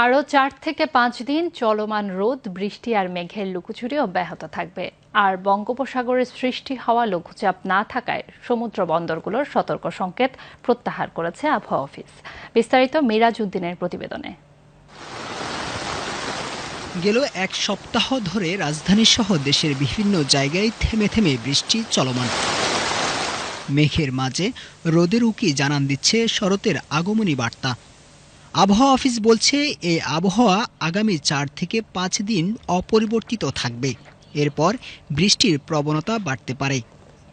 আরও ৪ থেকে ৫ দিন চলমান রোদ, বৃষ্টি আর মেঘের লুকোচুরি অব্যাহত থাকবে। আর বঙ্গোপসাগরে সৃষ্টি হওয়া লঘুচাপ না থাকায় সমুদ্র বন্দরগুলোর সতর্ক সংকেত প্রত্যাহার করেছে আবহাওয়া অফিস। বিস্তারিত মিরাজ উদ্দিনের প্রতিবেদনে। গেল এক সপ্তাহ ধরে রাজধানীসহ দেশের বিভিন্ন জায়গায় থেমে থেমে বৃষ্টি চলমান। মেঘের মাঝে রোদের উকি জানান দিচ্ছে শরতের আগমনী বার্তা। আবহাওয়া অফিস বলছে এই আবহাওয়া আগামী ৪ থেকে ৫ দিন অপরিবর্তিত থাকবে। এরপর বৃষ্টির প্রবণতা বাড়তে পারে।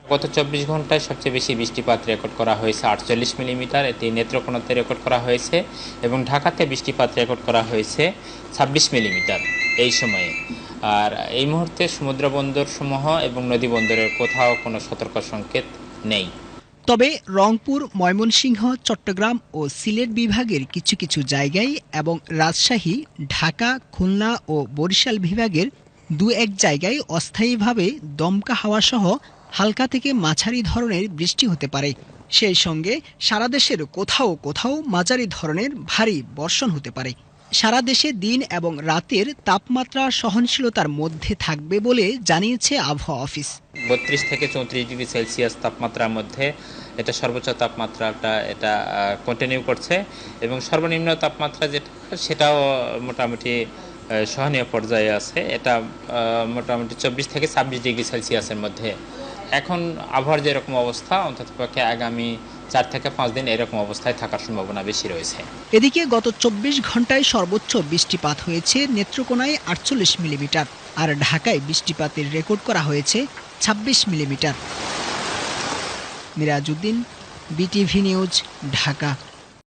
গত ২৪ ঘন্টায় সবচেয়ে বেশি বৃষ্টিপাত রেকর্ড করা হয়েছে ৪৮ মিলিমিটার, এটি নেত্রকোনাতে রেকর্ড করা হয়েছে, এবং ঢাকাতে বৃষ্টিপাত রেকর্ড করা হয়েছে ২৬ মিলিমিটার এই সময়ে। আর এই মুহূর্তে সমুদ্র বন্দরসমূহ এবং নদী বন্দরের কোথাও কোনো সতর্ক সংকেত নেই। তবে রংপুর, ময়মনসিংহ, চট্টগ্রাম ও সিলেট বিভাগের কিছু কিছু জায়গায় এবং রাজশাহী, ঢাকা, খুলনা ও বরিশাল বিভাগের দু-এক জায়গায় অস্থায়ীভাবে দমকা হাওয়াসহ হালকা থেকে মাঝারি ধরনের বৃষ্টি হতে পারে। সেই সঙ্গে সারা দেশের কোথাও কোথাও মাঝারি ধরনের ভারী বর্ষণ হতে পারে। সারা দেশে দিন এবং রাতের তাপমাত্রা সহনশীলতার মধ্যে থাকবে বলে জানিয়েছে আবহাওয়া অফিস। ৩২ থেকে ৩৪ ডিগ্রি সেলসিয়াস তাপমাত্রার মধ্যে এটা সর্বোচ্চ তাপমাত্রাটা এটা কন্টিনিউ করছে, এবং সর্বনিম্ন তাপমাত্রা যেটা সেটাও মোটামুটি সহনীয় পর্যায়ে আছে। এটা মোটামুটি ২৪ থেকে ২৬ ডিগ্রি সেলসিয়াসের মধ্যে। এখন আবহাওয়ার যেরকম অবস্থা, অন্ততপক্ষে আগামী ৪ থেকে ৫ দিন এরকম অবস্থায় থাকার সম্ভাবনা বেশি রয়েছে। এদিকে গত ২৪ ঘন্টায় সর্বোচ্চ বৃষ্টিপাত হয়েছে নেত্রকোনায় ৪৮ মিলিমিটার, আর ঢাকায় বৃষ্টিপাতের রেকর্ড করা হয়েছে ২৬ millimetre. Miraj Uddin, BTV news, Dhaka.